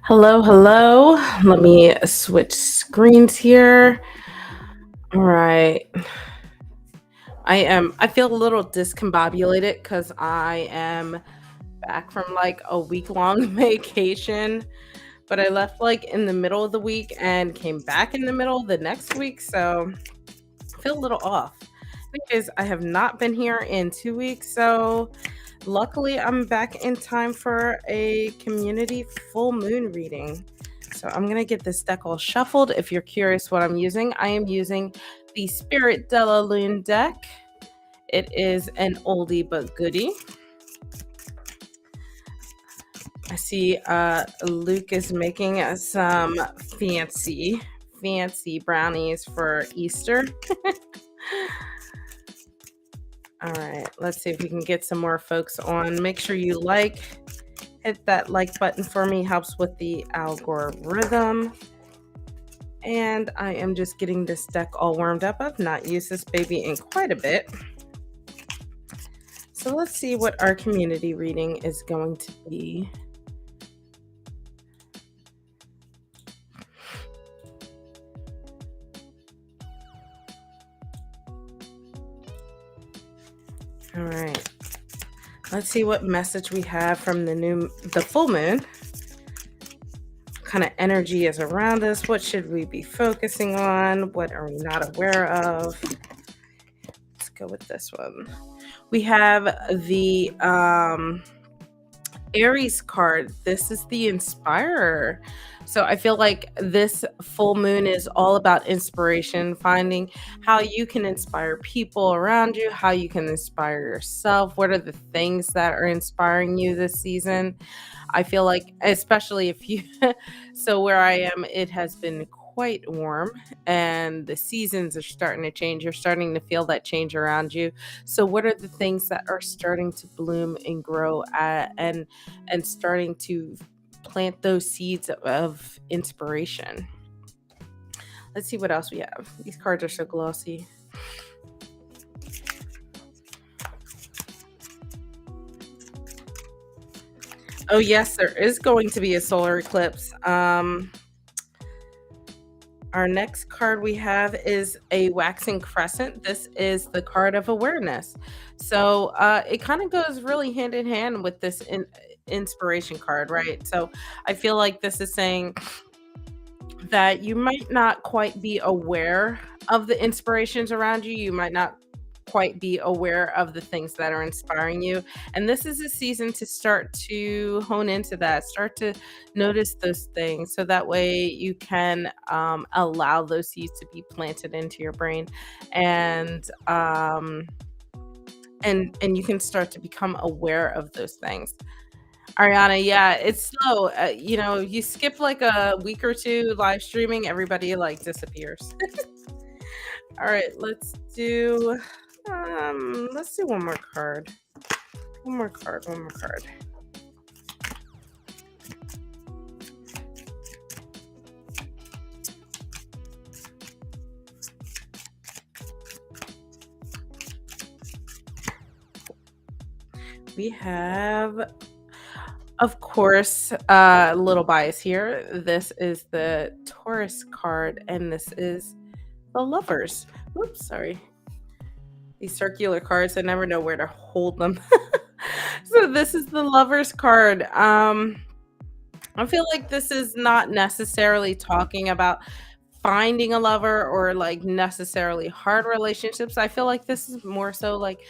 Hello, hello. Let me switch screens here. All right. I feel a little discombobulated because I am back from like a week-long vacation, but I left like in the middle of the week and came back in the middle of the next week, so I feel a little off because I have not been here in 2 weeks. So luckily, I'm back in time for a community full moon reading. So I'm gonna get this deck all shuffled. If you're curious what I'm using, I am using the Spirit de la Lune deck. It is an oldie but goodie. I see Luke is making some fancy brownies for Easter. All right, let's see if we can get some more folks on. Make sure you hit that like button for me, helps with the algorithm. And I am just getting this deck all warmed up. I've not used this baby in quite a bit. So let's see what our community reading is going to be. All right. Let's see what message we have from the full moon. What kind of energy is around us? What should we be focusing on? What are we not aware of? Let's go with this one. We have the Aries card. This is the Inspirer. So I feel like this full moon is all about inspiration, finding how you can inspire people around you, how you can inspire yourself. What are the things that are inspiring you this season? I feel like, especially if you, so where I am, it has been quite warm and the seasons are starting to change. You're starting to feel that change around you. So what are the things that are starting to bloom and grow and starting to plant those seeds of inspiration? Let's see what else we have. These cards are so glossy. Oh yes, there is going to be a solar eclipse. Our next card we have is a waxing crescent. This is the card of awareness. So it kind of goes really hand in hand with this inspiration card, right? So I feel like this is saying that you might not quite be aware of the inspirations around you. You might not quite be aware of the things that are inspiring you. And this is a season to start to hone into that, start to notice those things so that way you can allow those seeds to be planted into your brain and and you can start to become aware of those things. Ariana, yeah, it's slow. You skip like a week or two live streaming, everybody like disappears. All right, let's do one more card. One more card. We have, of course, a little bias here. This is the Taurus card, and this is the Lovers. Oops, sorry. These circular cards, I never know where to hold them. So this is the Lovers card. I feel like this is not necessarily talking about finding a lover or like necessarily hard relationships. I feel like this is more so like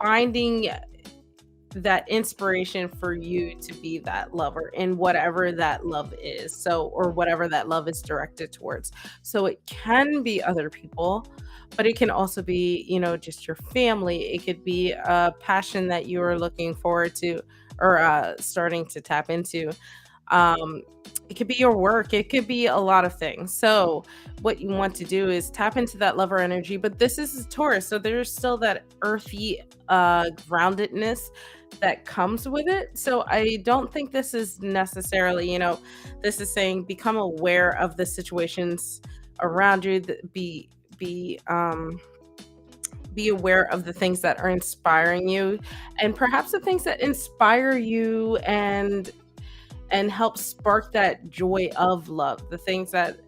finding that inspiration for you to be that lover in whatever that love is. So, or whatever that love is directed towards. So, it can be other people, but it can also be, just your family. It could be a passion that you are looking forward to or starting to tap into. Um, it could be your work, it could be a lot of things. So, what you want to do is tap into that lover energy, but this is a Taurus, so there's still that earthy groundedness that comes with it. So, I don't think this is necessarily, this is saying become aware of the situations around you, be aware of the things that are inspiring you and perhaps the things that inspire you and help spark that joy of love, the things that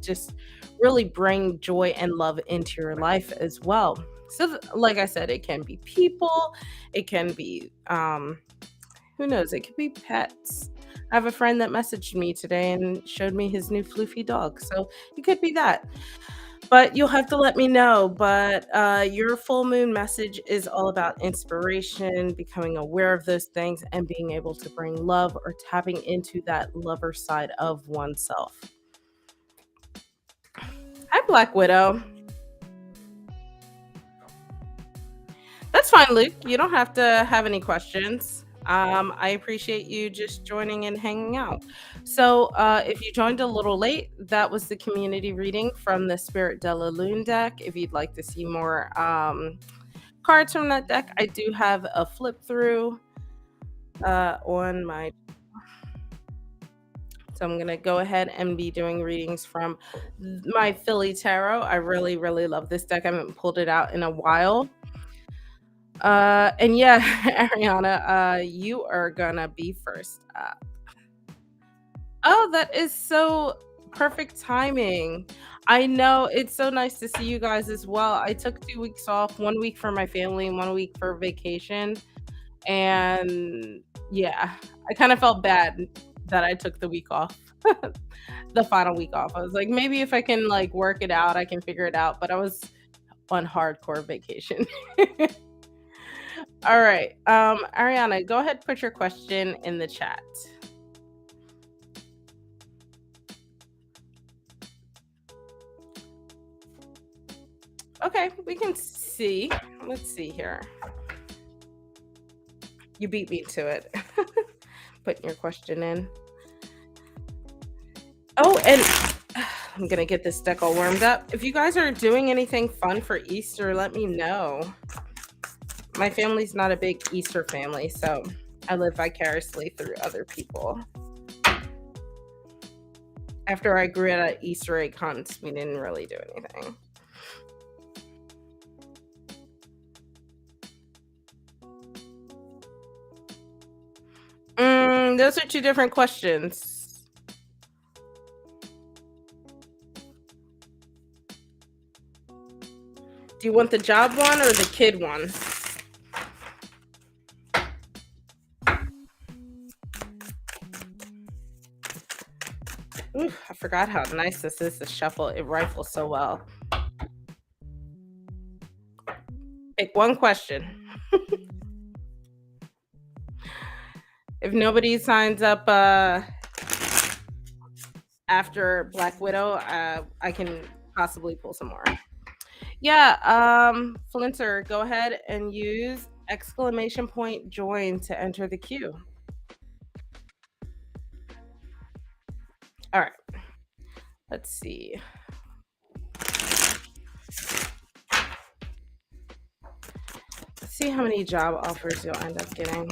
just really bring joy and love into your life as well. So, like I said, it can be people, it can be, who knows, it could be pets. I have a friend that messaged me today and showed me his new floofy dog. So, it could be that. But you'll have to let me know. But your full moon message is all about inspiration, becoming aware of those things, and being able to bring love or tapping into that lover side of oneself. Hi, Black Widow. That's fine, Luke. You don't have to have any questions. I appreciate you just joining and hanging out. So, if you joined a little late, that was the community reading from the Spirit de la Lune deck. If you'd like to see more cards from that deck, I do have a flip through on my. So, I'm going to go ahead and be doing readings from my Philly Tarot. I really, really love this deck. I haven't pulled it out in a while. And yeah, Ariana, you are gonna be first up. Oh, that is so perfect timing. I know it's so nice to see you guys as well. I took 2 weeks off, 1 week for my family and 1 week for vacation. And yeah, I kind of felt bad that I took the week off. The final week off. I was like, maybe if I can like work it out, I can figure it out. But I was on hardcore vacation. All right. Ariana, go ahead, put your question in the chat. Okay, we can see. Let's see here. You beat me to it. Putting your question in. Oh, and I'm gonna get this deck all warmed up. If you guys are doing anything fun for Easter, let me know. My family's not a big Easter family, so I live vicariously through other people. After I grew out of Easter egg hunts, we didn't really do anything. Those are two different questions. Do you want the job one or the kid one? Ooh, I forgot how nice this is to shuffle. It rifles so well. Pick one question. If nobody signs up after Black Widow, I can possibly pull some more. Yeah, Flinter, go ahead and use exclamation point join to enter the queue. All right. Let's see. Let's see how many job offers you'll end up getting.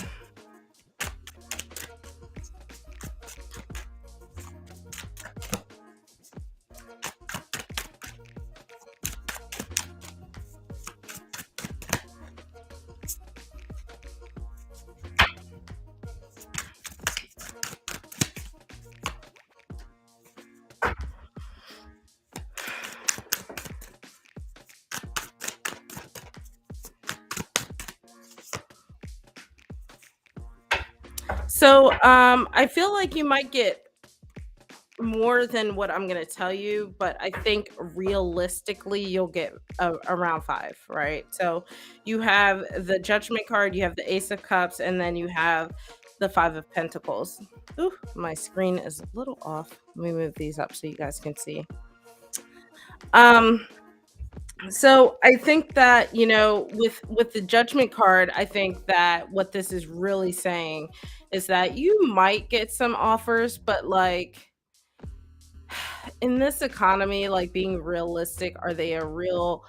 So I feel like you might get more than what I'm gonna tell you, but I think realistically you'll get around five, right? So you have the Judgment card, you have the Ace of Cups, and then you have the Five of Pentacles. Ooh, my screen is a little off. Let me move these up so you guys can see. Um, so I think that, with the Judgment card, I think that what this is really saying is that you might get some offers, but like in this economy, like being realistic, are they a real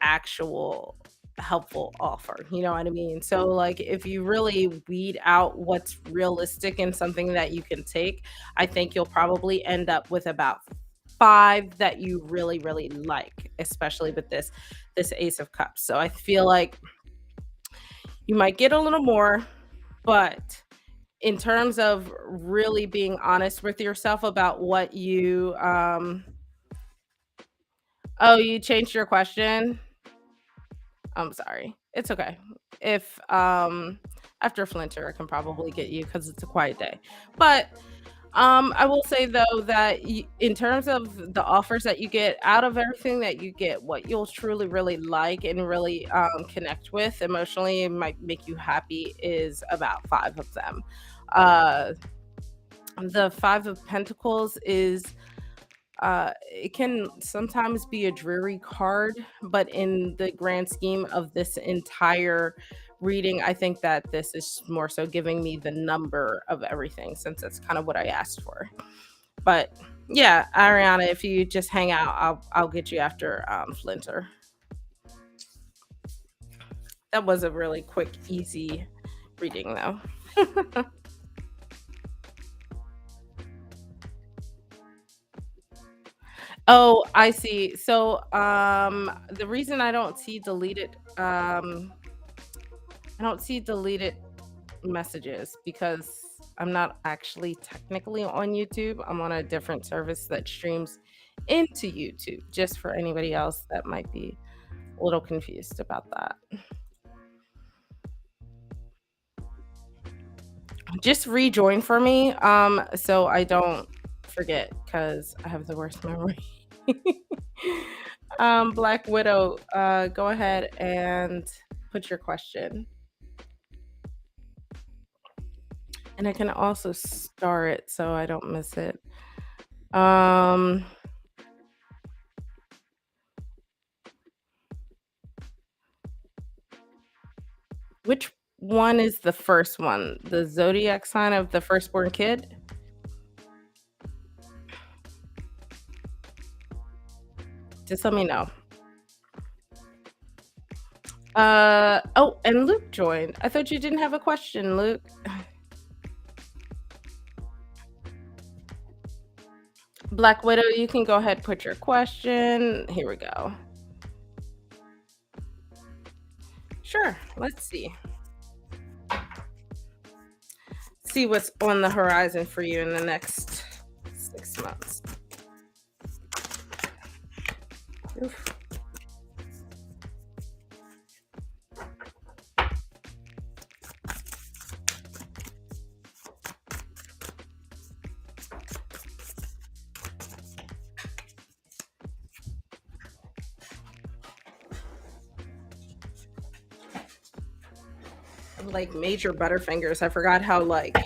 actual helpful offer? You know what I mean? So like if you really weed out what's realistic and something that you can take, I think you'll probably end up with about five that you really, really like, especially with this Ace of Cups. So I feel like you might get a little more, but in terms of really being honest with yourself about what you oh, you changed your question? I'm sorry. It's okay. If after Flinter, I can probably get you because it's a quiet day. But I will say though that in terms of the offers that you get out of everything that you get, what you'll truly really like and really connect with emotionally and might make you happy is about five of them. Uh, the Five of Pentacles is it can sometimes be a dreary card, but in the grand scheme of this entire reading, I think that this is more so giving me the number of everything since that's kind of what I asked for. But yeah, Ariana, if you just hang out, I'll get you after Flinter. That was a really quick, easy reading though. Oh, I see. So, the reason I don't see deleted messages because I'm not actually technically on YouTube. I'm on a different service that streams into YouTube, just for anybody else that might be a little confused about that. Just rejoin for me, so I don't forget because I have the worst memory. Black Widow, go ahead and put your question. And I can also star it so I don't miss it. Um, which one is the first one? The zodiac sign of the firstborn kid? Just let me know. Oh, and Luke joined. I thought you didn't have a question, Luke. Black Widow, you can go ahead, put your question. Here we go. Sure. Let's see what's on the horizon for you in the next 6 months. Oof. I'm like major butterfingers. I forgot how like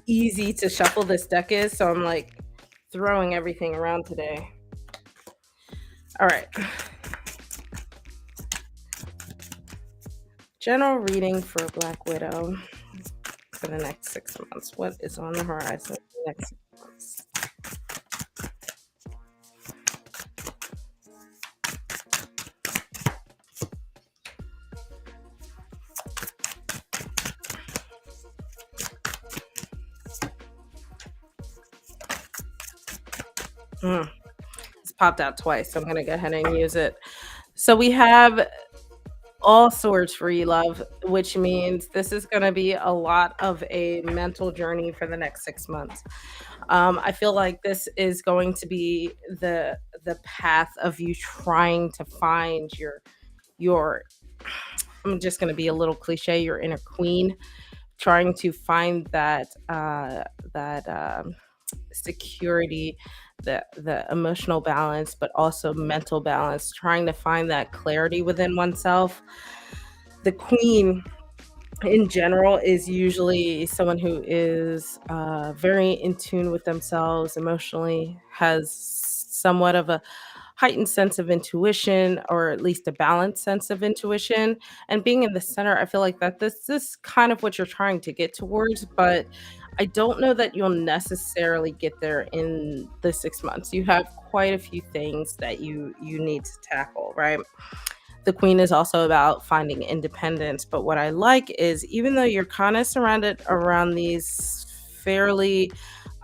easy to shuffle this deck is, so I'm like throwing everything around today. All right. General reading for Black Widow for the next 6 months. What is on the horizon for the next 6 months? It's popped out twice, so I'm gonna go ahead and use it. So we have all swords for you, love, which means this is gonna be a lot of a mental journey for the next 6 months. I feel like this is going to be the path of you trying to find your I'm just gonna be a little cliche, your inner queen, trying to find that security, the emotional balance, but also mental balance, trying to find that clarity within oneself. The queen in general is usually someone who is very in tune with themselves emotionally, has somewhat of a heightened sense of intuition, or at least a balanced sense of intuition. And being in the center, I feel like that this is kind of what you're trying to get towards, but I don't know that you'll necessarily get there in the 6 months. You have quite a few things that you need to tackle, right? The queen is also about finding independence. But what I like is, even though you're kind of surrounded around these fairly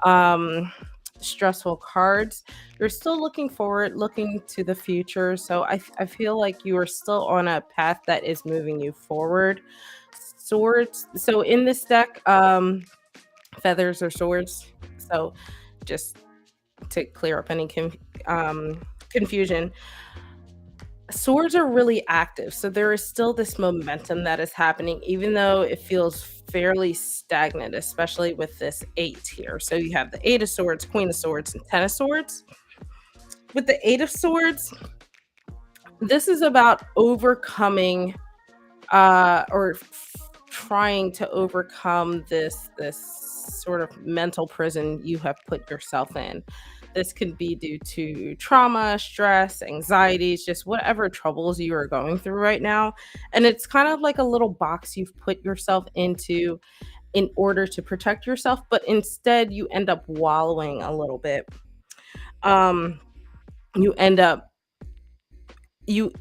um, stressful cards, you're still looking forward, looking to the future. So I feel like you are still on a path that is moving you forward. Swords. So in this deck, feathers or swords. So just to clear up any confusion, swords are really active. So there is still this momentum that is happening, even though it feels fairly stagnant, especially with this eight here. So you have the eight of swords, queen of swords, and ten of swords. With the eight of swords, this is about overcoming or trying to overcome this sort of mental prison you have put yourself in. This could be due to trauma, stress, anxieties, just whatever troubles you are going through right now. And it's kind of like a little box you've put yourself into in order to protect yourself, but instead you end up wallowing a little bit. Um, you end up you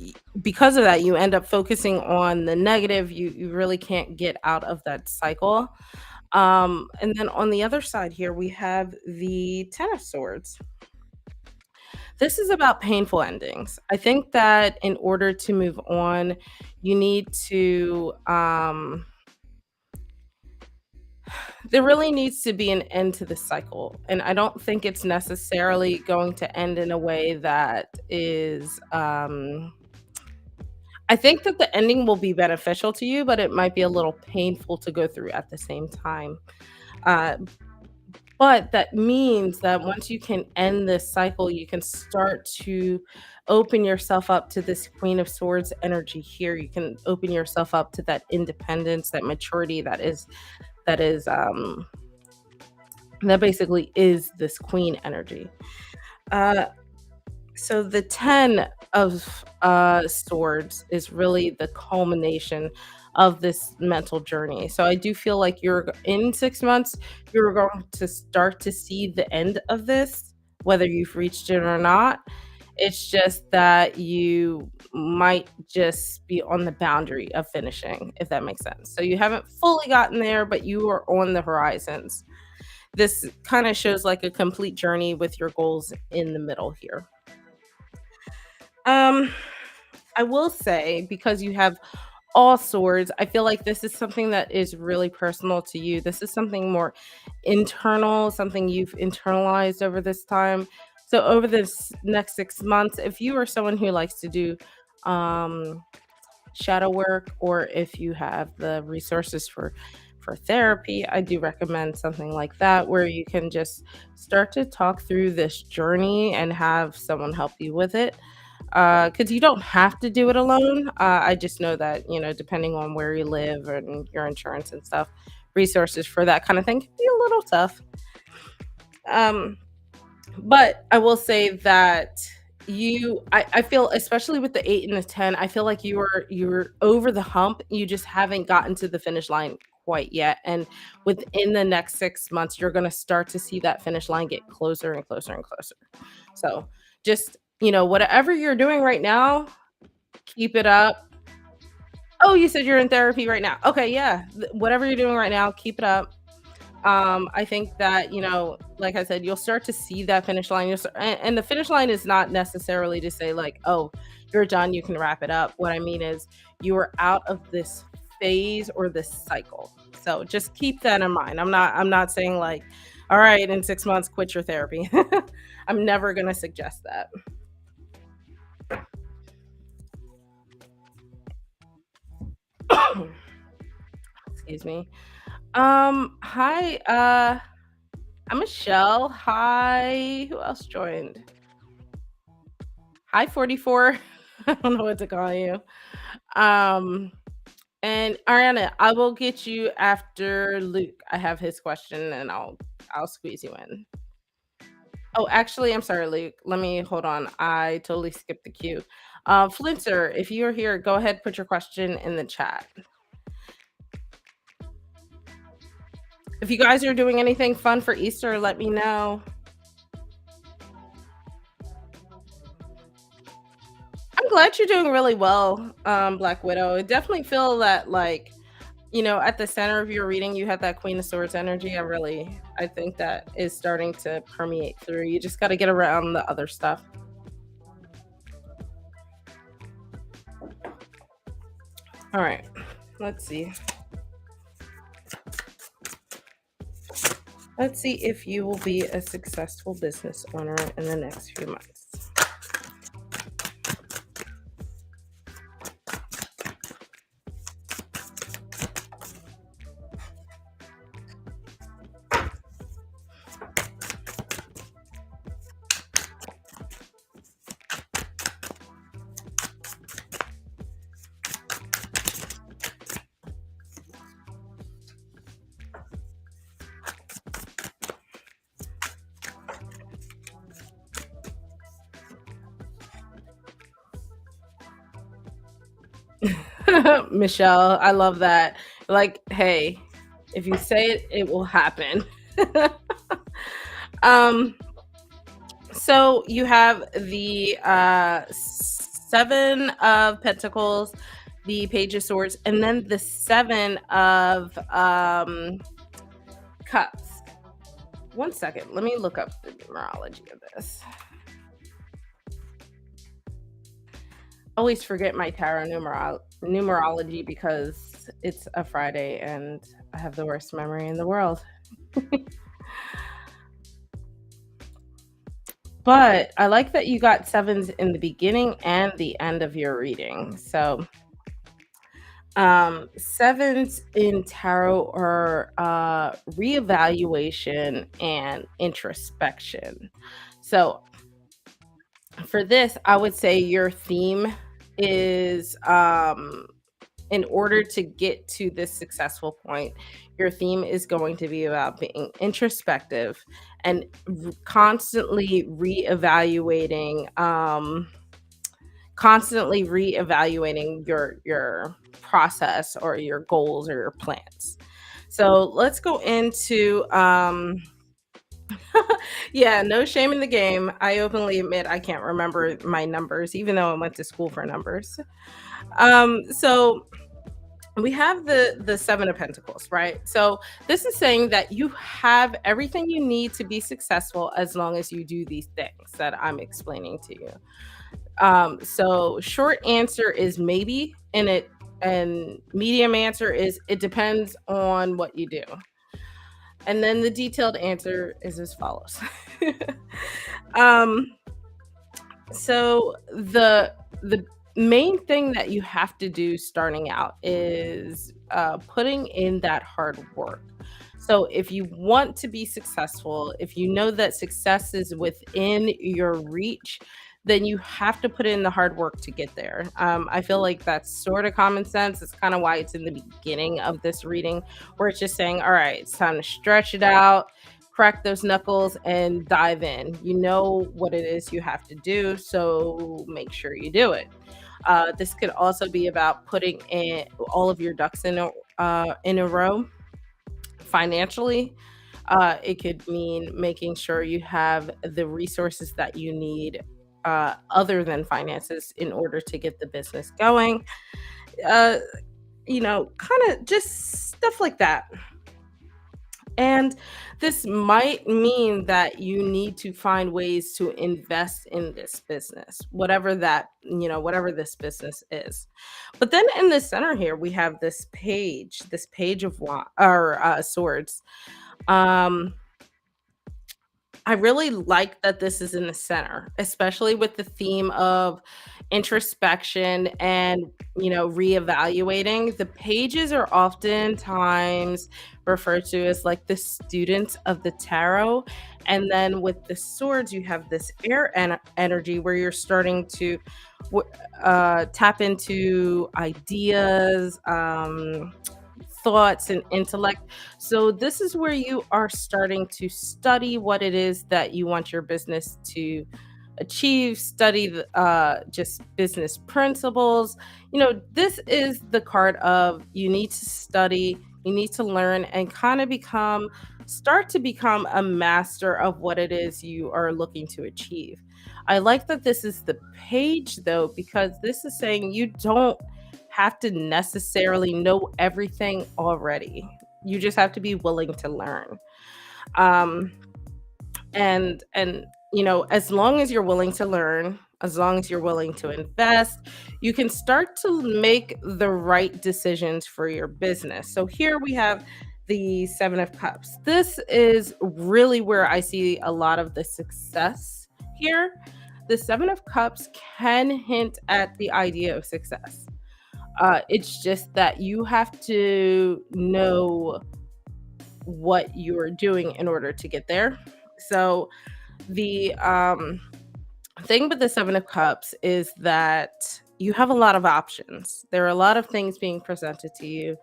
because of that, you end up focusing on the negative. You really can't get out of that cycle. And then on the other side here, we have the Ten of Swords. This is about painful endings. I think that in order to move on, you need to there really needs to be an end to the cycle. And I don't think it's necessarily going to end in a way that is I think that the ending will be beneficial to you, but it might be a little painful to go through at the same time. Uh, but that means that once you can end this cycle, you can start to open yourself up to this Queen of Swords energy here. You can open yourself up to that independence, that maturity that is that basically is this queen energy. Uh, so the 10 of swords is really the culmination of this mental journey. So I do feel like in 6 months, you're going to start to see the end of this, whether you've reached it or not. It's just that you might just be on the boundary of finishing, if that makes sense. So you haven't fully gotten there, but you are on the horizons. This kind of shows like a complete journey with your goals in the middle here. Um, I will say because you have all swords, I feel like this is something that is really personal to you. This is something more internal, something you've internalized over this time. So over this next 6 months, if you are someone who likes to do um shadow work, or if you have the resources for therapy, I do recommend something like that where you can just start to talk through this journey and have someone help you with it, because you don't have to do it alone. I just know that, depending on where you live and your insurance and stuff, resources for that kind of thing can be a little tough. Um, but I will say that I feel, especially with the 8 and the 10, I feel like you're over the hump. You just haven't gotten to the finish line quite yet. And within the next 6 months, you're gonna start to see that finish line get closer and closer and closer. So just, whatever you're doing right now, keep it up. Oh, you said you're in therapy right now. Okay, yeah. Whatever you're doing right now, keep it up. I think that, like I said, you'll start to see that finish line. And the finish line is not necessarily to say, like, oh, you're done, you can wrap it up. What I mean is, you are out of this phase or this cycle. So just keep that in mind. I'm not saying like, all right, in 6 months, quit your therapy. I'm never going to suggest that. Excuse me. Hi, I'm Michelle. Hi, who else joined? Hi, 44. I don't know what to call you. Um, and Ariana, I will get you after Luke. I have his question and I'll squeeze you in. Oh, actually, I'm sorry, Luke. Let me hold on. I totally skipped the queue. Flinter, if you're here, go ahead, put your question in the chat. If you guys are doing anything fun for Easter, let me know. I'm glad you're doing really well, Black Widow. I definitely feel that, like, at the center of your reading, you have that Queen of Swords energy. I think that is starting to permeate through. You just got to get around the other stuff. All right, let's see. Let's see if you will be a successful business owner in the next few months. Michelle, I love that. Like, hey, if you say it, it will happen. um, so you have the 7 of Pentacles, the Page of Swords, and then the 7 of Cups. One second, let me look up the numerology of this. Always forget my tarot numerology because it's a Friday and I have the worst memory in the world. But I like that you got sevens in the beginning and the end of your reading. So, sevens in tarot are reevaluation and introspection. So, for this, I would say your theme is, in order to get to this successful point, your theme is going to be about being introspective and constantly reevaluating your process or your goals or your plans. So let's go into Yeah, no shame in the game. I openly admit I can't remember my numbers, even though I went to school for numbers. So we have the 7 of Pentacles, right? So this is saying that you have everything you need to be successful as long as you do these things that I'm explaining to you. So short answer is maybe, and medium answer is it depends on what you do. And then the detailed answer is as follows. um, so the main thing that you have to do starting out is putting in that hard work. So if you want to be successful, if you know that success is within your reach, then you have to put in the hard work to get there. I feel like that's sort of common sense. It's kind of why it's in the beginning of this reading, where it's just saying, all right, it's time to stretch it out, crack those knuckles, and dive in. You know what it is you have to do, so make sure you do it. This could also be about putting in all of your ducks in a row financially. It could mean making sure you have the resources that you need, other than finances, in order to get the business going. Uh, kind of just stuff like that. And this might mean that you need to find ways to invest in this business, whatever this business is. But then in the center here, we have this page of swords. Um, I really like that this is in the center, especially with the theme of introspection and, reevaluating. The pages are oftentimes referred to as like the students of the tarot. And then with the swords, you have this energy where you're starting to tap into ideas, thoughts, and intellect. So this is where you are starting to study what it is that you want your business to achieve, study just business principles. This is the card of you need to study, you need to learn, and kind of start to become a master of what it is you are looking to achieve. I like that this is the page though, because this is saying you don't have to necessarily know everything already. You just have to be willing to learn. Um, and as long as you're willing to learn, as long as you're willing to invest, you can start to make the right decisions for your business. So here we have the 7 of Cups. This is really where I see a lot of the success here. The 7 of Cups can hint at the idea of success. It's just that you have to know what you're doing in order to get there. So the thing with the 7 of Cups is that you have a lot of options. There are a lot of things being presented to you.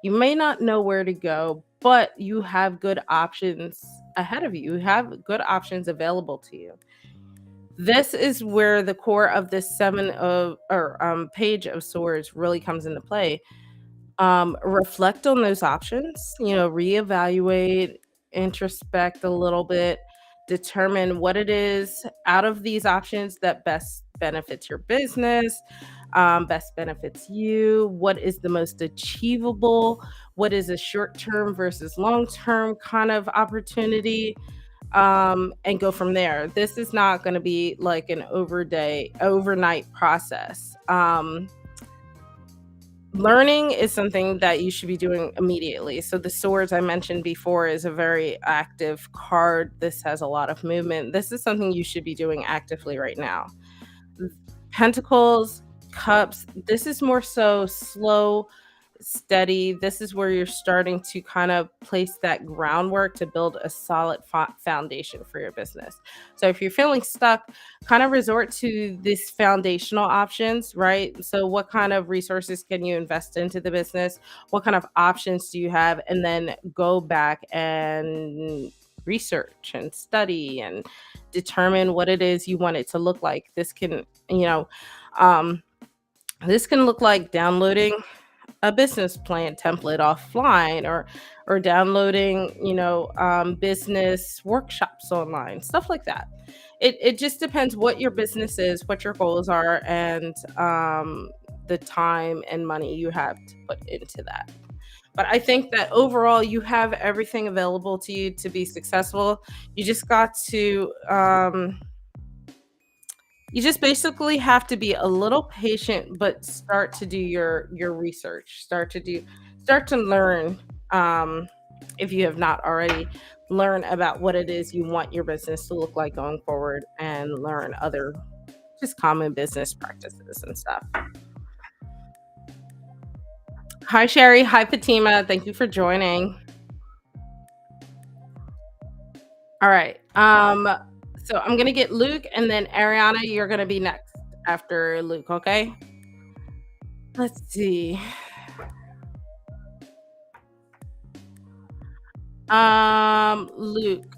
You may not know where to go, but you have good options ahead of you. You have good options available to you. This is where the core of this seven of or page of swords really comes into play. Reflect on those options, reevaluate, introspect a little bit, determine what it is out of these options that best benefits your business, best benefits you, what is the most achievable, what is a short term versus long term kind of opportunity, and go from there. This is not going to be like an overnight process. Learning is something that you should be doing immediately. So the swords I mentioned before is a very active card. This has a lot of movement. This is something you should be doing actively right now. Pentacles, cups, this is more so slow, steady. This is where you're starting to kind of place that groundwork to build a solid foundation for your business. So if you're feeling stuck, kind of resort to these foundational options, right? So what kind of resources can you invest into the business? What kind of options do you have? And then go back and research and study and determine what it is you want it to look like. Um, this can look like downloading a business plan template offline, or downloading, business workshops online, stuff like that. It just depends what your business is, what your goals are, and the time and money you have to put into that. But I think that overall you have everything available to you to be successful. You just got to you just basically have to be a little patient, but start to do your research. Start to learn, um, if you have not already, learn about what it is you want your business to look like going forward, and learn other just common business practices and stuff. Hi, Sherry. Hi, Fatima. Thank you for joining. All right. So I'm gonna get Luke, and then Ariana, you're gonna be next after Luke, okay? Let's see. Luke,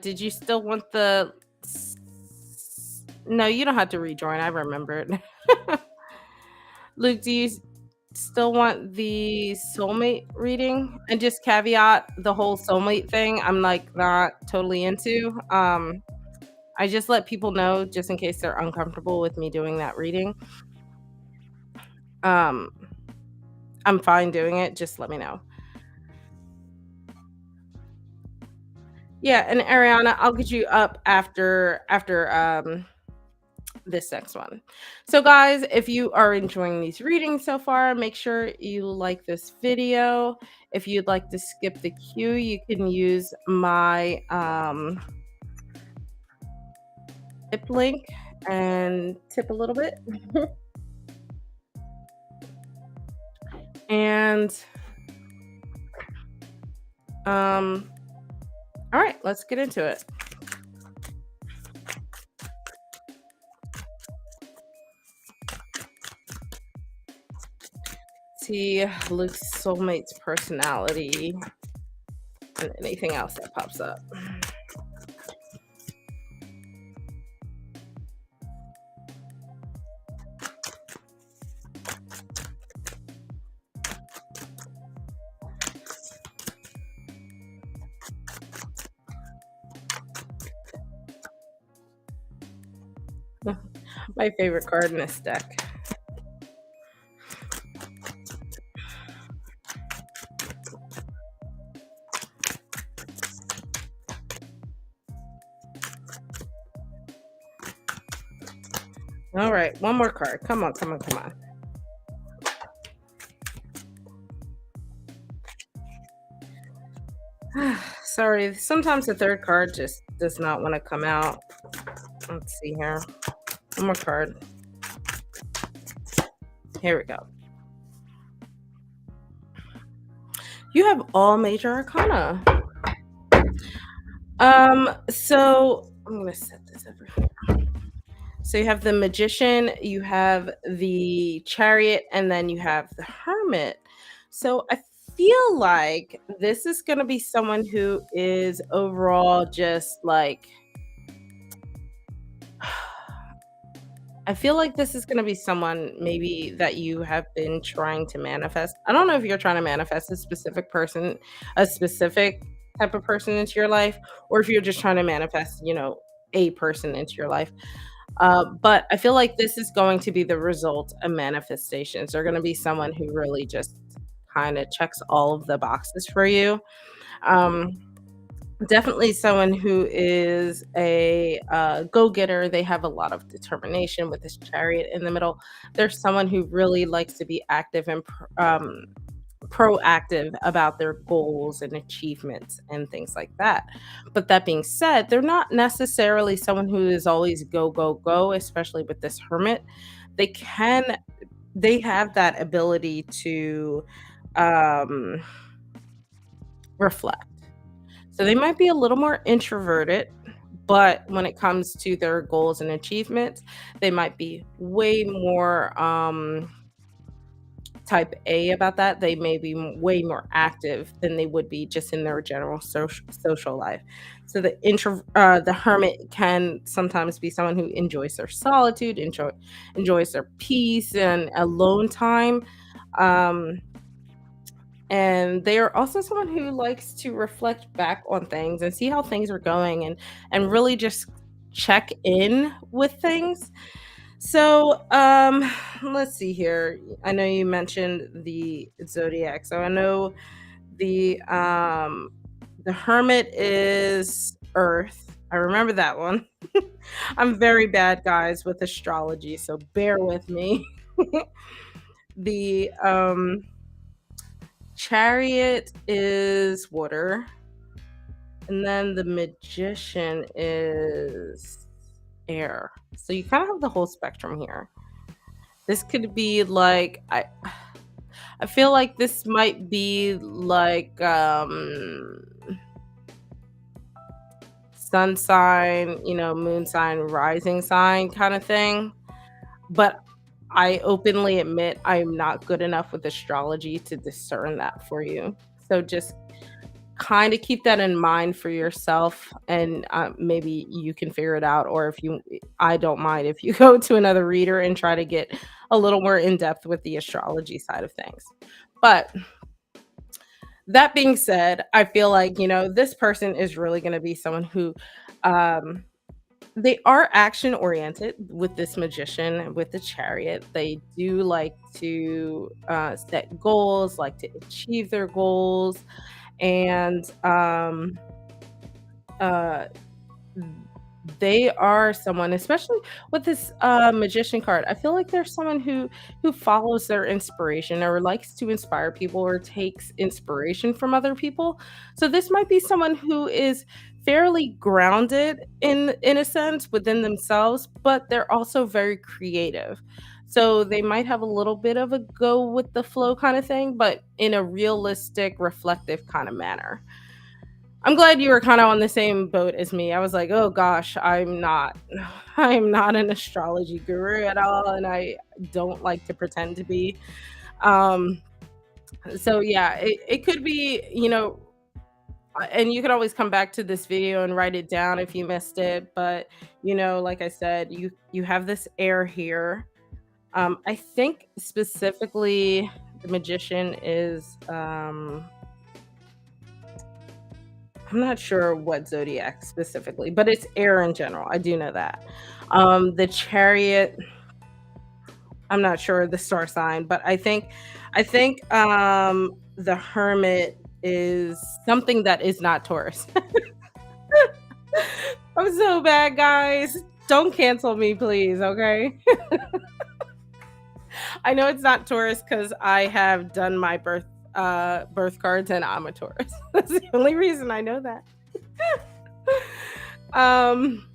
did you still want the no, you don't have to rejoin. I remembered. Luke, do you still want the soulmate reading? And just caveat the whole soulmate thing, I'm like not totally into. I just let people know just in case they're uncomfortable with me doing that reading. Um, I'm fine doing it. Just let me know. Yeah, and Ariana, I'll get you up after this next one. So guys, if you are enjoying these readings so far, make sure you like this video. If you'd like to skip the queue, you can use my tip link and tip a little bit. And all right, let's get into it. See Luke's soulmate's personality and anything else that pops up. My favorite card in this deck. All right, one more card. Come on, come on, come on. Sorry, sometimes the third card just does not want to come out. Let's see here. One more card. Here we go. You have all major arcana. So I'm gonna set this over here. So you have the magician, you have the chariot, and then you have the hermit. So I feel like this is gonna be someone who is overall just like I feel like this is gonna be someone maybe that you have been trying to manifest. I don't know if you're trying to manifest a specific person, a specific type of person into your life, or if you're just trying to manifest, a person into your life. But I feel like this is going to be the result of manifestations. They're going to be someone who really just kind of checks all of the boxes for you. Um, Definitely someone who is a go-getter. They have a lot of determination with this chariot in the middle. There's someone who really likes to be active and proactive about their goals and achievements and things like that. But that being said, they're not necessarily someone who is always go, go, go, especially with this hermit. They can, they have that ability to um, reflect. So they might be a little more introverted, but when it comes to their goals and achievements, they might be way more type A about that. They may be way more active than they would be just in their general social life. So the hermit can sometimes be someone who enjoys their solitude, enjoys their peace and alone time. Um, And they are also someone who likes to reflect back on things and see how things are going, and really just check in with things. So, let's see here. I know you mentioned the zodiac. So I know the um the hermit is earth. I remember that one. I'm very bad, guys, with astrology, so bear with me. The chariot is water, and then the magician is air. So you kind of have the whole spectrum here. This could be like I feel like this might be like sun sign, moon sign, rising sign kind of thing. But I openly admit I'm not good enough with astrology to discern that for you. So just kind of keep that in mind for yourself, and maybe you can figure it out. Or if you, I don't mind if you go to another reader and try to get a little more in depth with the astrology side of things. But that being said, I feel like, this person is really going to be someone who, um, they are action oriented with this magician and with the chariot. They do like to set goals, like to achieve their goals, and uh, they are someone, especially with this magician card. I feel like there's someone who follows their inspiration or likes to inspire people or takes inspiration from other people. So this might be someone who is fairly grounded in a sense within themselves, but they're also very creative. So they might have a little bit of a go with the flow kind of thing, but in a realistic, reflective kind of manner. I'm glad you were kinda on the same boat as me. I was like, "Oh gosh, I'm not I'm not an astrology guru at all, and I don't like to pretend to be." Um, so yeah, it could be, and you could always come back to this video and write it down if you missed it, but, like I said, you have this air here. I think specifically the magician is, I'm not sure what zodiac specifically, but it's air in general. I do know that. The chariot, I'm not sure the star sign, but I think the hermit is something that is not Taurus. I'm so bad, guys. Don't cancel me, please, okay? I know it's not Taurus because I have done my birth cards and I'm a Taurus. That's the only reason I know that. um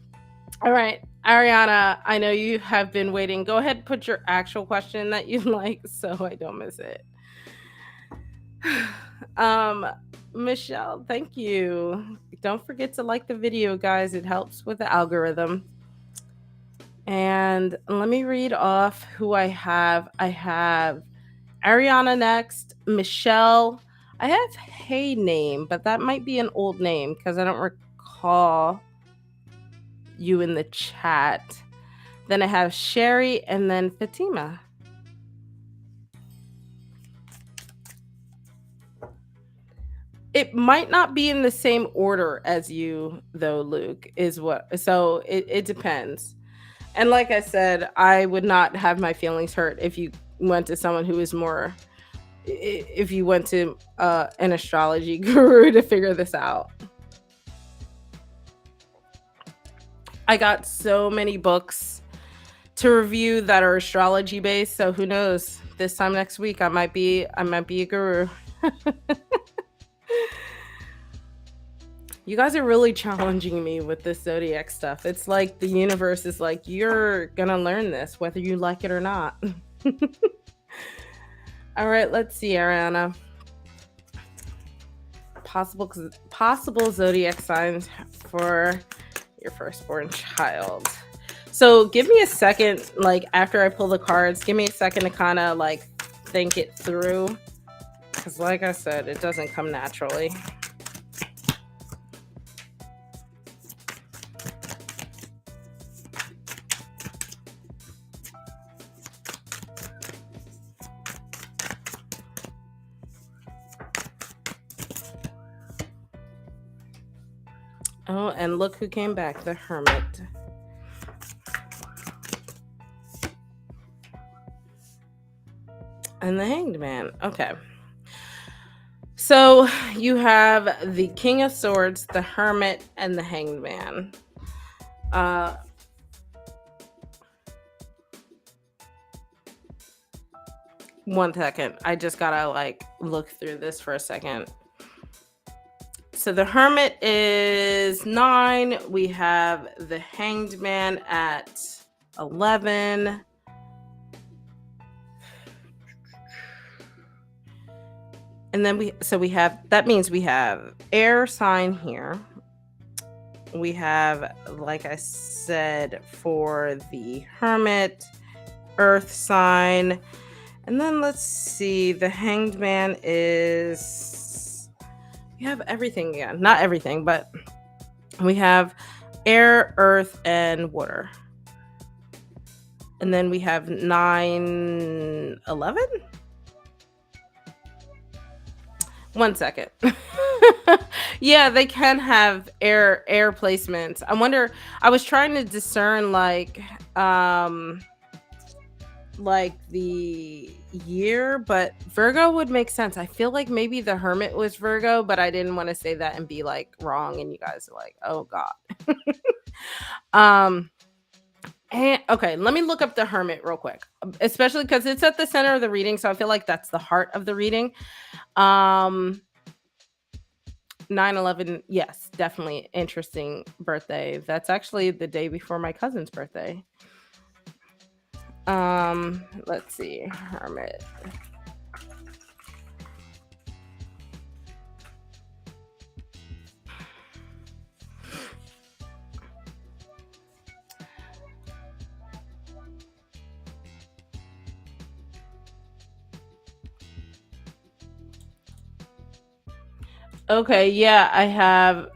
All right, Ariana, I know you have been waiting. Go ahead, put your actual question that you like so I don't miss it. Um, Michelle, thank you. Don't forget to like the video, guys. It helps with the algorithm. And let me read off who I have. I have Ariana next, Michelle. I have Hey Name, but that might be an old name because I don't recall you in the chat. Then I have Sherry and then Fatima. It might not be in the same order as you, though, Luke, is what. So it depends. And like I said, I would not have my feelings hurt if you went to someone who is more, if you went to an astrology guru to figure this out. I got so many books to review that are astrology based. So who knows? This time next week, I might be a guru. You guys are really challenging me with this zodiac stuff. It's like the universe is like, you're gonna learn this whether you like it or not. All right, let's see, Ariana. Possible zodiac signs for your firstborn child. So give me a second, like after I pull the cards, give me a second to kind of like think it through. Because like I said, it doesn't come naturally. Oh, and look who came back, the Hermit. And the Hanged Man. Okay. So you have the King of Swords, the Hermit, and the Hanged Man. Uh, One second. I just gotta like look through this for a second. So the Hermit is 9. We have the Hanged Man at 11. And then we have, that means we have air sign here. We have, like I said, for the Hermit, earth sign. And then let's see, the Hanged Man is, we have everything again. Not everything, but we have air, earth, and water. And then we have 9, 11? One second. Yeah, they can have air placements. I wonder, I was trying to discern like the year, but Virgo would make sense. I feel like maybe the Hermit was Virgo, but I didn't want to say that and be like wrong and you guys are like, "Oh god." um and okay, let me look up the Hermit real quick. Especially cuz it's at the center of the reading, so I feel like that's the heart of the reading. 9/11, yes, definitely interesting birthday. That's actually the day before my cousin's birthday. Let's see, Hermit. Okay, yeah, I have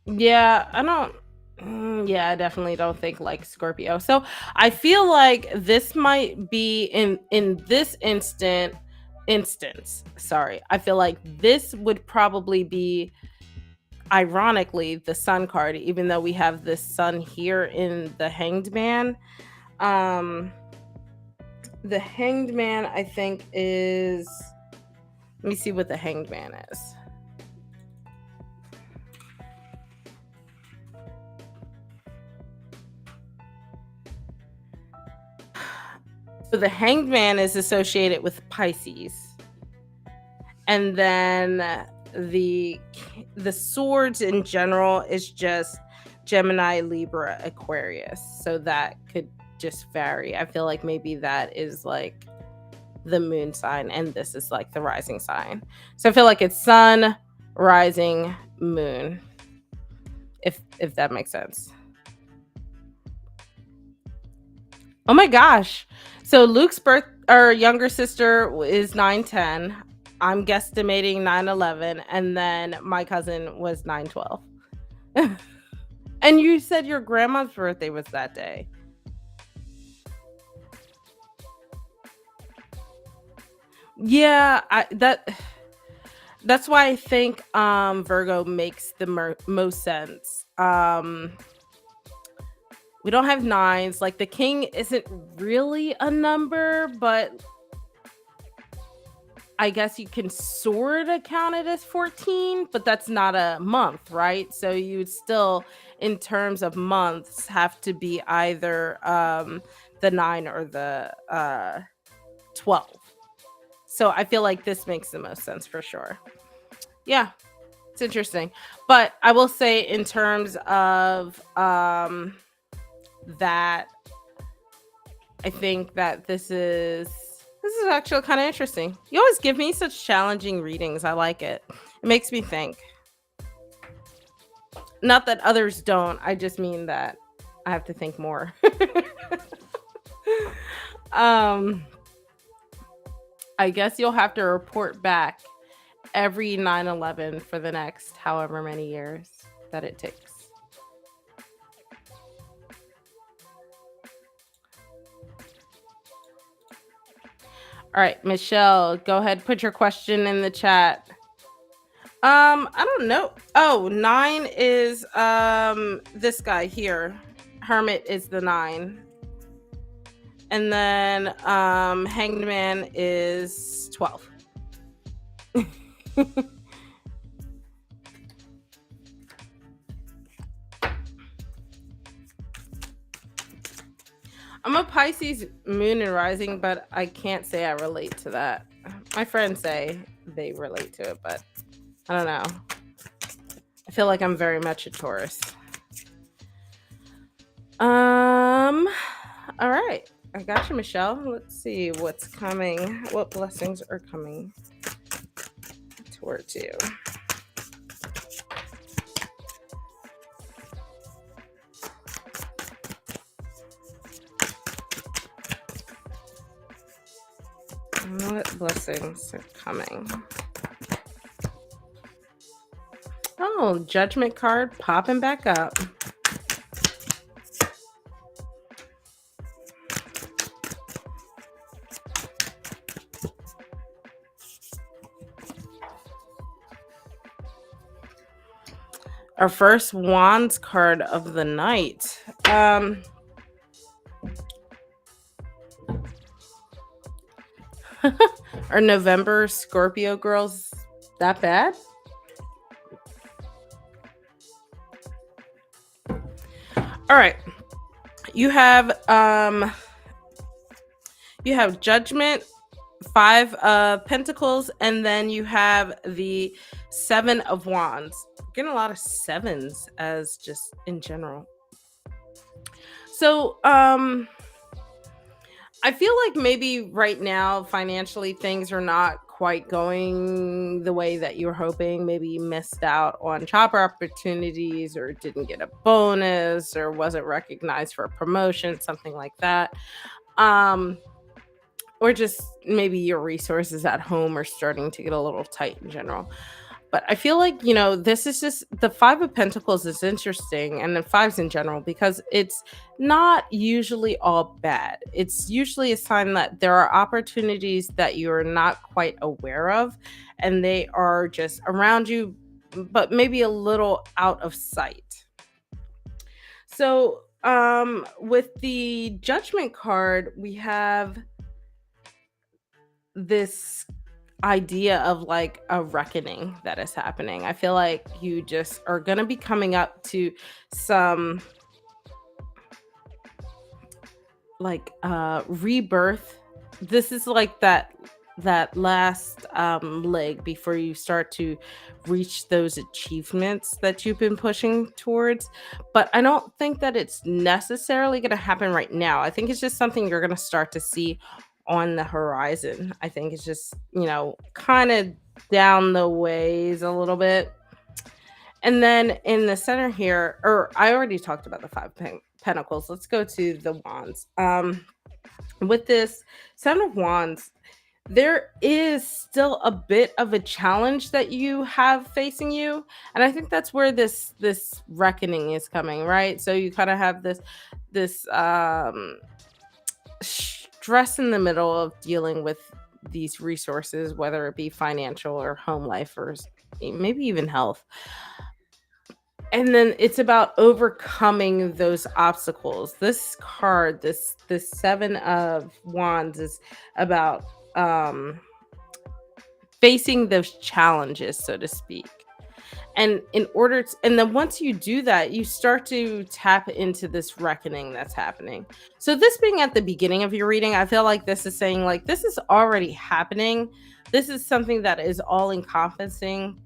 yeah, I don't yeah, I definitely don't think like Scorpio. So, I feel like this might be in this instance, sorry. I feel like this would probably be ironically the sun card even though we have the sun here in the Hanged Man. Um the Hanged Man I think is, let me see what the Hanged Man is. So the Hanged Man is associated with Pisces. And then the swords in general is just Gemini, Libra, Aquarius. So that could just vary. I feel like maybe that is like the moon sign and this is like the rising sign. So I feel like it's sun, rising, moon. If that makes sense. Oh my gosh. So Luke's birth or younger sister is 9/10. I'm guesstimating 9/11 and then my cousin was 9/12. And you said your grandma's birthday was that day. Yeah, that's why I think Virgo makes the most sense. We don't have nines. Like the king isn't really a number, but I guess you can sort of count it as 14, but that's not a month, right? So you would still, in terms of months, have to be either the 9 or the 12. So I feel like this makes the most sense for sure. Yeah, it's interesting. But I will say in terms of that, I think that this is actually kind of interesting. You always give me such challenging readings. I like it. It makes me think. Not that others don't. I just mean that I have to think more. um I guess you'll have to report back every 9/11 for the next however many years that it takes. All right, Michelle, go ahead, put your question in the chat. I don't know. Oh, nine is this guy here. Hermit is the nine. And then Hanged Man is 12. I'm a Pisces moon and rising, but I can't say I relate to that. My friends say they relate to it, but I don't know. I feel like I'm very much a Taurus. All right. I got you, Michelle. Let's see what's coming. What blessings are coming towards you. What blessings are coming? Oh, Judgment card popping back up. Our first Wands card of the night. Are November Scorpio girls that bad? All right. You have Judgment, 5 of Pentacles, and then you have the 7 of Wands. Getting a lot of sevens as just in general. So I feel like maybe right now financially things are not quite going the way that you were hoping. Maybe you missed out on job opportunities or didn't get a bonus or wasn't recognized for a promotion, something like that. Or just maybe your resources at home are starting to get a little tight in general. But I feel like, this is just the 5 of Pentacles is interesting, and the fives in general, because it's not usually all bad. It's usually a sign that there are opportunities that you're not quite aware of, and they are just around you, but maybe a little out of sight. So, with the Judgment card, we have this idea of like a reckoning that is happening. I feel like you just are going to be coming up to some like rebirth. This is like that last leg before you start to reach those achievements that you've been pushing towards. But I don't think that it's necessarily going to happen right now. I think it's just something you're going to start to see on the horizon. I think it's just, kind of down the ways a little bit. And then in the center here, or I already talked about the 5 pentacles. Let's go to the wands. With this 7 of wands, there is still a bit of a challenge that you have facing you, and I think that's where this reckoning is coming, right? So you kind of have this stress in the middle of dealing with these resources, whether it be financial or home life or maybe even health. And then it's about overcoming those obstacles. This card, this 7 of wands, is about facing those challenges, so to speak. And and then once you do that, you start to tap into this reckoning that's happening. So this being at the beginning of your reading, I feel like this is saying like this is already happening. This is something that is all encompassing.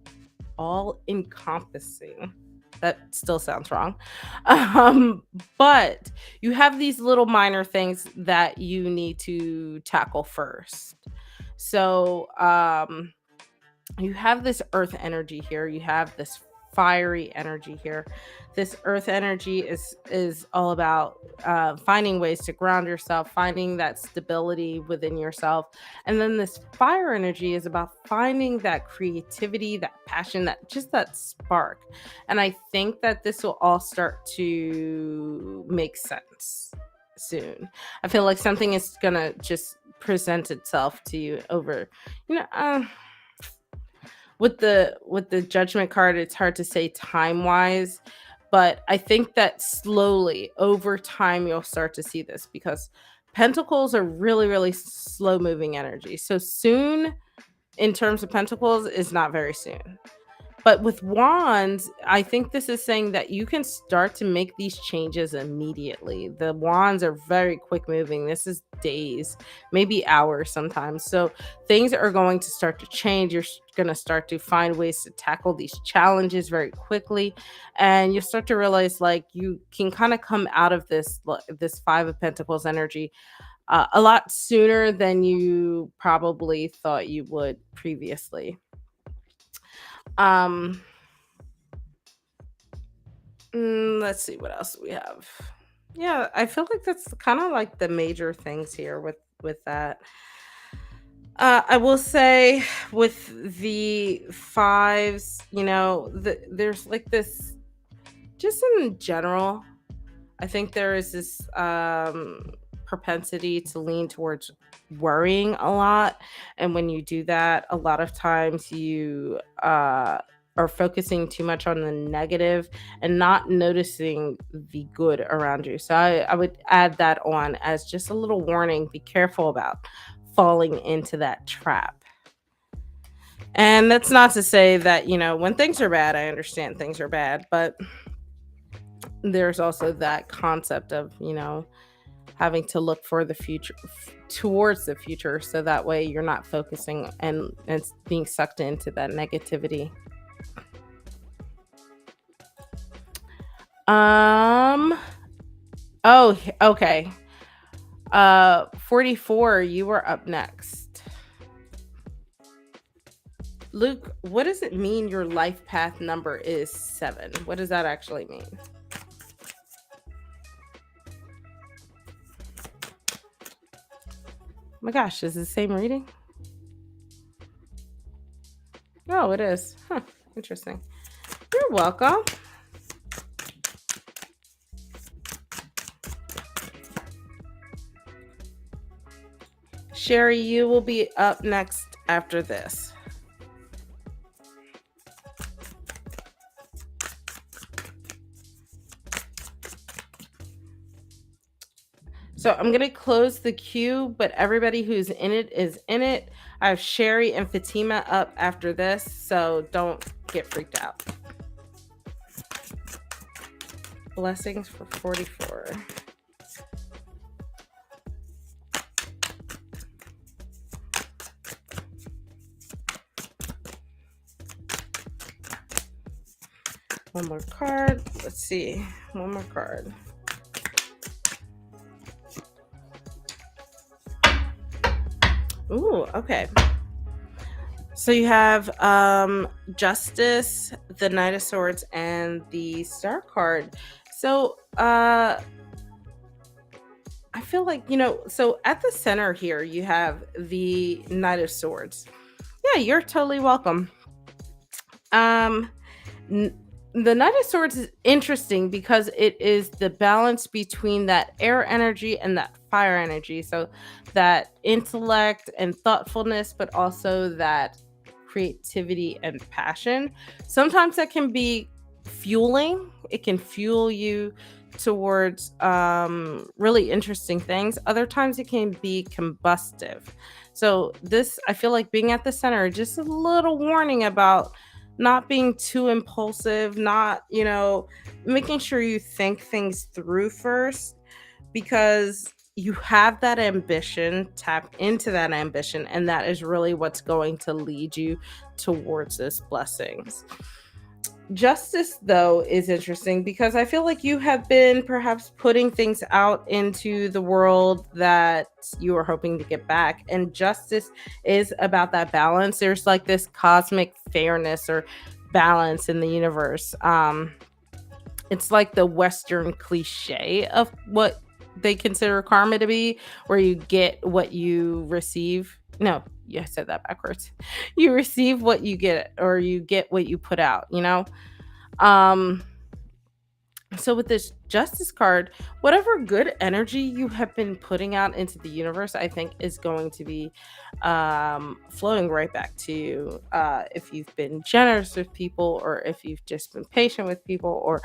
That still sounds wrong. But you have these little minor things that you need to tackle first. So you have this earth energy here. You have this fiery energy here. This earth energy is all about finding ways to ground yourself, finding that stability within yourself. And then this fire energy is about finding that creativity, that passion, that spark. And I think that this will all start to make sense soon. I feel like something is gonna just present itself to you over, you know, with the judgment card, it's hard to say time wise, but I think that slowly over time you'll start to see this because pentacles are really, really slow moving energy. So soon in terms of pentacles is not very soon. But with wands, I think this is saying that you can start to make these changes immediately. The wands are very quick moving. This is days, maybe hours sometimes. So things are going to start to change. You're going to start to find ways to tackle these challenges very quickly. And you start to realize like you can kind of come out of this Five of Pentacles energy a lot sooner than you probably thought you would previously. Um let's see what else we have. Yeah, I feel like that's kind of like the major things here with that. I will say with the fives, there's like this just in general. I think there is this propensity to lean towards worrying a lot. And when you do that, a lot of times you are focusing too much on the negative and not noticing the good around you. So I would add that on as just a little warning. Be careful about falling into that trap. And that's not to say that, when things are bad, I understand things are bad, but there's also that concept of, having to look for the future towards the future so that way you're not focusing and being sucked into that negativity. Um oh okay. 44, you were up next. Luke, what does it mean your life path number is 7? What does that actually mean? Oh my gosh, is it the same reading? Oh, it is. Huh, interesting. You're welcome. Sherry, you will be up next after this. So I'm going to close the queue, but everybody who's in it is in it. I have Sherry and Fatima up after this, so don't get freaked out. Blessings for 44. One more card. Let's see. One more card. Ooh, okay. So you have Justice, the Knight of Swords, and the Star card. So I feel like, so at the center here, you have the Knight of Swords. Yeah, you're totally welcome. The Knight of Swords is interesting because it is the balance between that air energy and that fire energy. So that intellect and thoughtfulness, but also that creativity and passion. Sometimes that can be fueling. It can fuel you towards really interesting things. Other times it can be combustive. So this, I feel like being at the center, just a little warning about not being too impulsive, not, making sure you think things through first, because you have that ambition, tap into that ambition, and that is really what's going to lead you towards those blessings. Justice, though, is interesting because I feel like you have been perhaps putting things out into the world that you are hoping to get back. And justice is about that balance. There's like this cosmic fairness or balance in the universe. It's like the Western cliche of what they consider karma to be, where you get what you receive. No, I said that backwards. You receive what you get, or you get what you put out, um So with this justice card, whatever good energy you have been putting out into the universe, I think is going to be flowing right back to you. If you've been generous with people, or if you've just been patient with people, or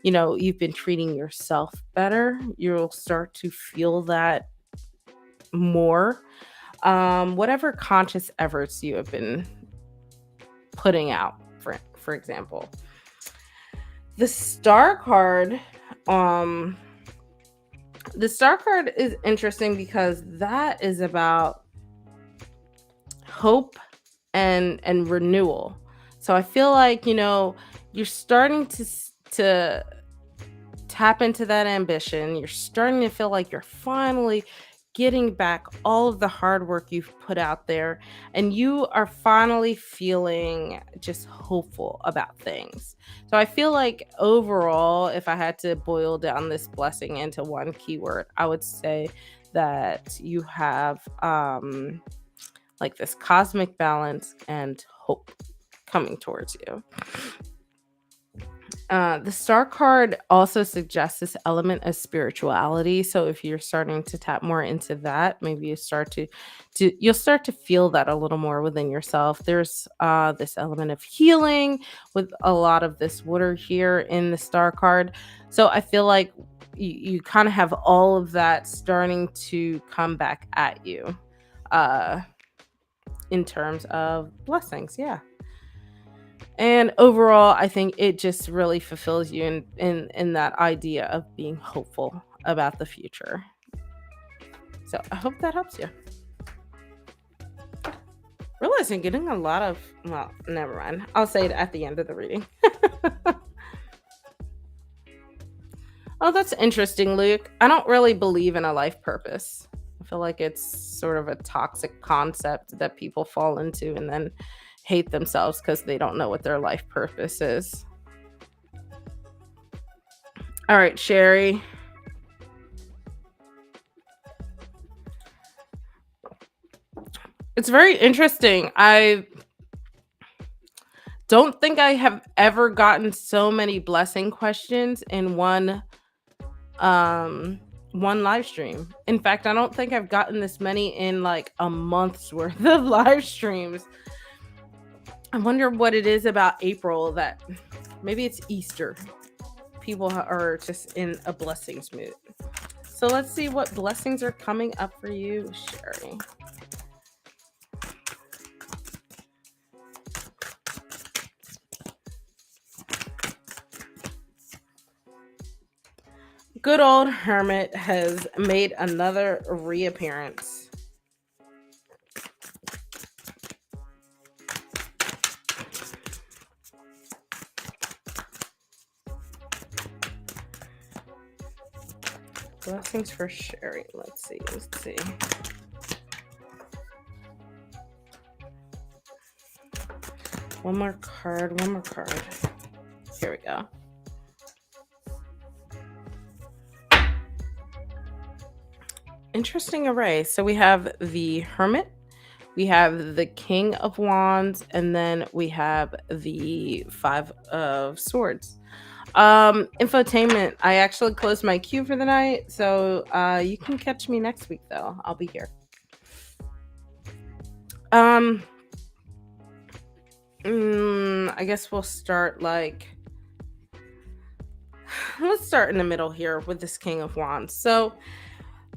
you've been treating yourself better, you'll start to feel that more. Whatever conscious efforts you have been putting out, for example, the star card. Um, the star card is interesting because that is about hope and renewal. So I feel like, you're starting to tap into that ambition. You're starting to feel like you're finally getting back all of the hard work you've put out there, and you are finally feeling just hopeful about things. So I feel like overall, if I had to boil down this blessing into one keyword, I would say that you have like this cosmic balance and hope coming towards you. The star card also suggests this element of spirituality. So if you're starting to tap more into that, maybe you'll start to feel that a little more within yourself. There's this element of healing with a lot of this water here in the star card. So I feel like you kind of have all of that starting to come back at you uh in terms of blessings. Yeah. And overall, I think it just really fulfills you in that idea of being hopeful about the future. So I hope that helps you. Realizing getting a lot of, well, never mind. I'll say it at the end of the reading. Oh, that's interesting, Luke. I don't really believe in a life purpose. I feel like it's sort of a toxic concept that people fall into and then hate themselves because they don't know what their life purpose is. All right, Sherry. It's very interesting. I don't think I have ever gotten so many blessing questions in one live stream. In fact, I don't think I've gotten this many in like a month's worth of live streams. I wonder what it is about April that maybe it's Easter. People are just in a blessings mood. So let's see what blessings are coming up for you, Sherry. Good old Hermit has made another reappearance. Blessings for Sherry. Let's see. One more card. Here we go. Interesting array. So we have the Hermit, we have the King of Wands, and then we have the Five of Swords. Infotainment. I actually closed my queue for the night, so you can catch me next week though. I'll be here. I guess we'll start let's start in the middle here with this King of Wands. So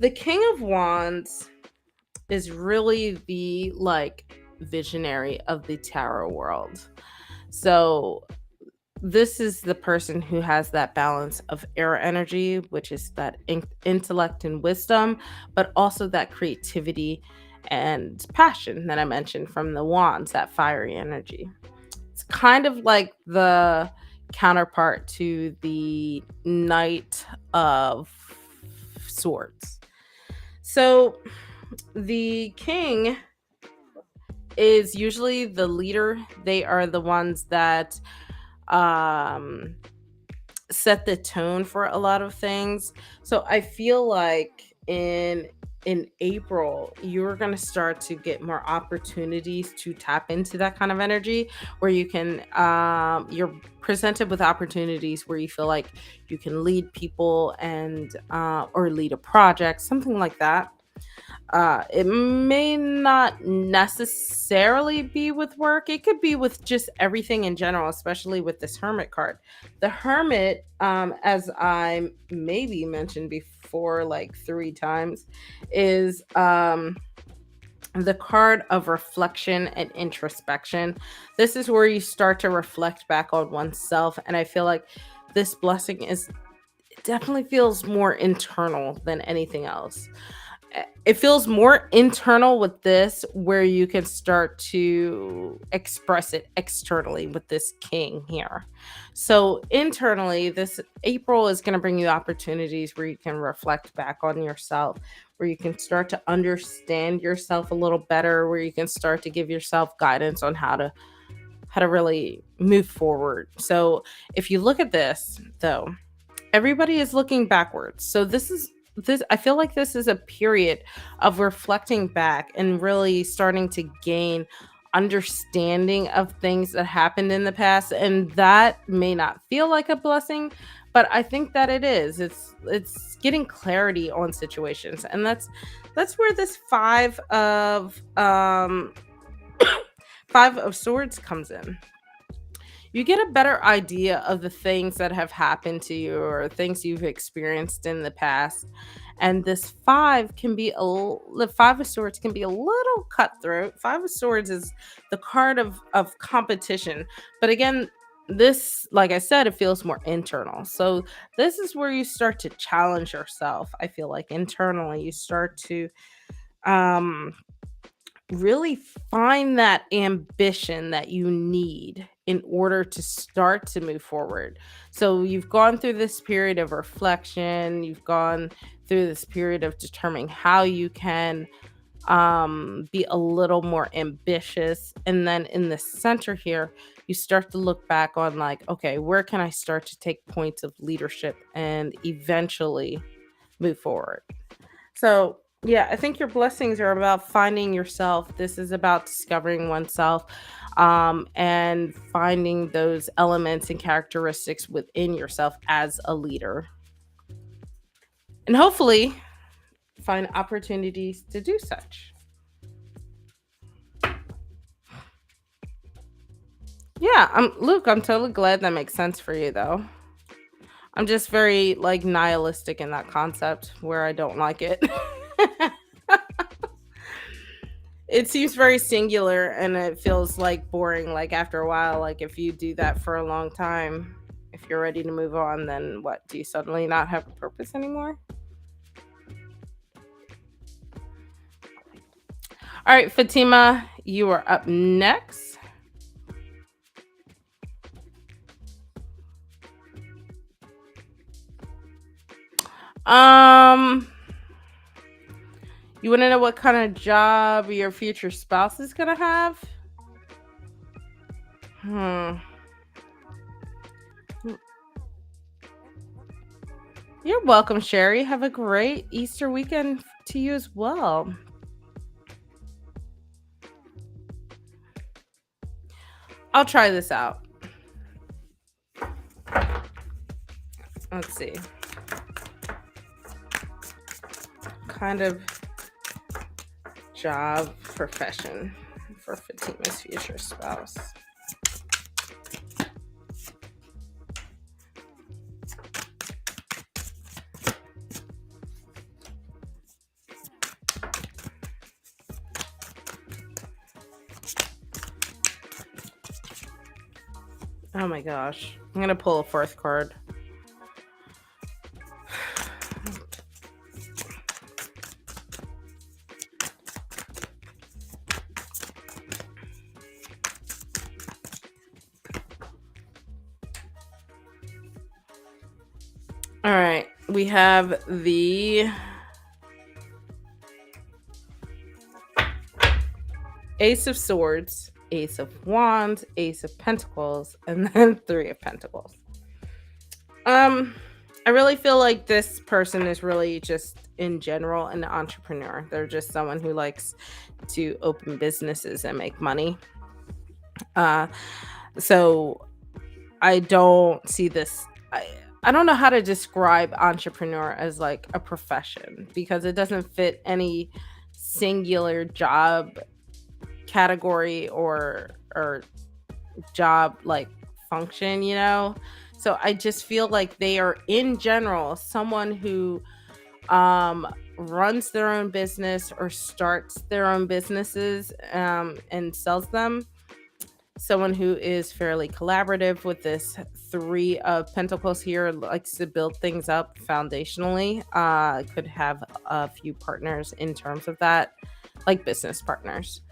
the King of Wands is really the visionary of the tarot world. So this is the person who has that balance of air energy, which is that intellect and wisdom, but also that creativity and passion that I mentioned from the wands, that fiery energy. It's kind of like the counterpart to the Knight of Swords. So the king is usually the leader. They are the ones that set the tone for a lot of things. So I feel like in in April, you're going to start to get more opportunities to tap into that kind of energy where you can, you're presented with opportunities where you feel like you can lead people and, or lead a project, something like that. It may not necessarily be with work. It could be with just everything in general, especially with this hermit card. The hermit, as I maybe mentioned before, like 3 times, is the card of reflection and introspection. This is where you start to reflect back on oneself. And I feel like this blessing is, it definitely feels more internal than anything else. It feels more internal with this, where you can start to express it externally with this king here. So internally, this April is going to bring you opportunities where you can reflect back on yourself, where you can start to understand yourself a little better, where you can start to give yourself guidance on how to really move forward. So if you look at this though, everybody is looking backwards. So this I feel like this is a period of reflecting back and really starting to gain understanding of things that happened in the past, and that may not feel like a blessing, but I think that it is. It's getting clarity on situations, and that's where this 5 of swords comes in. You get a better idea of the things that have happened to you or things you've experienced in the past. And this the 5 of swords can be a little cutthroat. 5 of swords is the card of competition. But again, this, like I said, it feels more internal. So this is where you start to challenge yourself. I feel like internally you start to um really find that ambition that you need in order to start to move forward. So you've gone through this period of reflection, you've gone through this period of determining how you can be a little more ambitious, and then in the center here you start to look back on, like, okay, where can I start to take points of leadership and eventually move forward. So, yeah, I think your blessings are about finding yourself. This is about discovering oneself, and finding those elements and characteristics within yourself as a leader. And hopefully find opportunities to do such. Yeah, Luke, I'm totally glad that makes sense for you though. I'm just very like nihilistic in that concept where I don't like it. It seems very singular and it feels like boring, like after a while, like if you do that for a long time, if you're ready to move on, then what, do you suddenly not have a purpose anymore? All right, Fatima, you are up next. um you want to know what kind of job your future spouse is gonna have? hmm you're welcome, Sherry. Have a great Easter weekend to you as well. I'll try this out. Let's see. Kind of job profession for Fatima's future spouse. Oh my gosh. I'm gonna pull a fourth card. All right, we have the Ace of Swords, Ace of Wands, Ace of Pentacles, and then 3 of Pentacles. Um, I really feel like this person is really just in general an entrepreneur. They're just someone who likes to open businesses and make money. Uh, so I don't see this. I don't know how to describe entrepreneur as like a profession because it doesn't fit any singular job category or job like function, you know? So I just feel like they are in general someone who um runs their own business or starts their own businesses and sells them. Someone who is fairly collaborative with this three of pentacles here, likes to build things up foundationally, could have a few partners in terms of that, like business partners.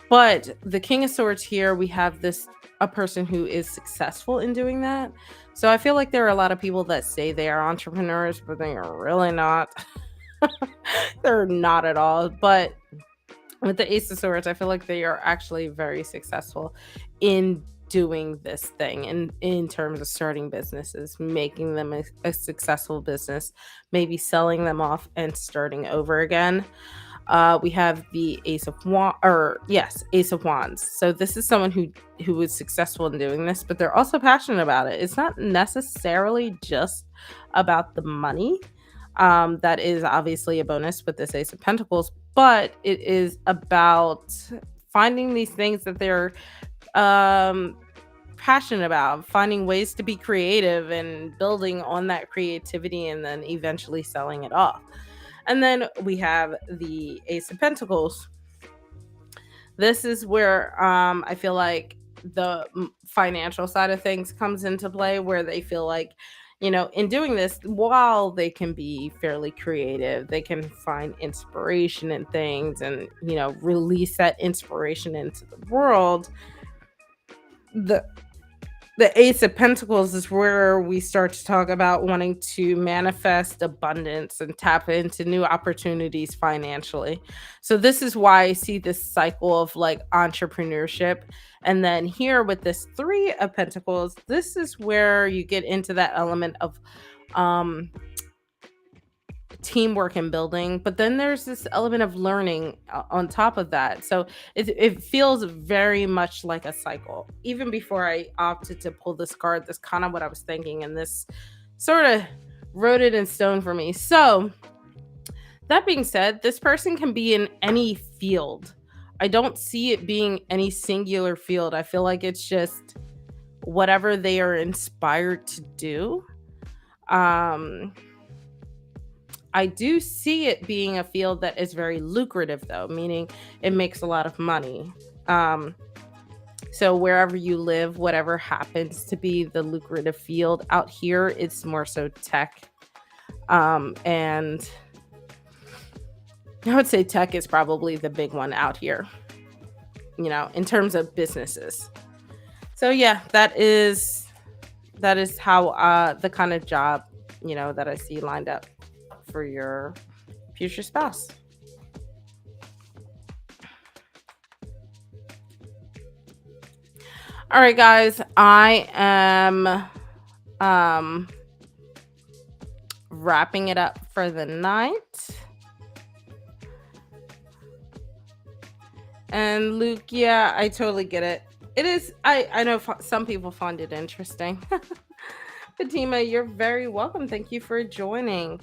But the king of swords here, we have this a person who is successful in doing that. So I feel like there are a lot of people that say they are entrepreneurs but they are really not. They're not at all. But with the ace of swords, I feel like they are actually very successful in doing this thing and in terms of starting businesses, making them a successful business, maybe selling them off and starting over again. We have the ace of wands, or yes, ace of wands. So this is someone who is successful in doing this, but they're also passionate about it. It's not necessarily just about the money. That is obviously a bonus with this ace of pentacles, but it is about finding these things that they're um passionate about, finding ways to be creative and building on that creativity and then eventually selling it off. And then we have the ace of pentacles. This is where I feel like the financial side of things comes into play, where they feel like, you know, in doing this, while they can be fairly creative, they can find inspiration in things and, you know, release that inspiration into the world. The ace of pentacles is where we start to talk about wanting to manifest abundance and tap into new opportunities financially. So this is why I see this cycle of like entrepreneurship. And then here with this three of pentacles, this is where you get into that element of um teamwork and building, but then there's this element of learning on top of that. So it feels very much like a cycle. Even before I opted to pull this card, that's kind of what I was thinking, and this sort of wrote it in stone for me. So that being said, this person can be in any field. I don't see it being any singular field. I feel like it's just whatever they are inspired to do. um I do see it being a field that is very lucrative, though, meaning it makes a lot of money. Um, so wherever you live, whatever happens to be the lucrative field out here, it's more so tech. And I would say tech is probably the big one out here, you know, in terms of businesses. So yeah, that is how the kind of job, you know, that I see lined up for your future spouse. All right, guys, I am um wrapping it up for the night. And Luke, yeah, I totally get it. It is. I know some people find it interesting. Fatima, you're very welcome. Thank you for joining.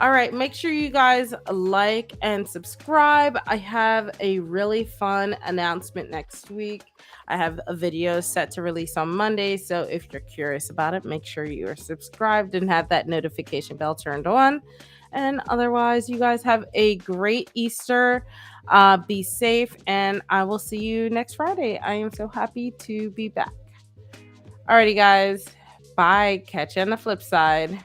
All right, make sure you guys like and subscribe. I have a really fun announcement next week. I have a video set to release on Monday, so if you're curious about it, make sure you are subscribed and have that notification bell turned on. And otherwise, you guys have a great Easter. Be safe, and I will see you next Friday. I am so happy to be back. Alrighty, guys. Bye. Catch you on the flip side.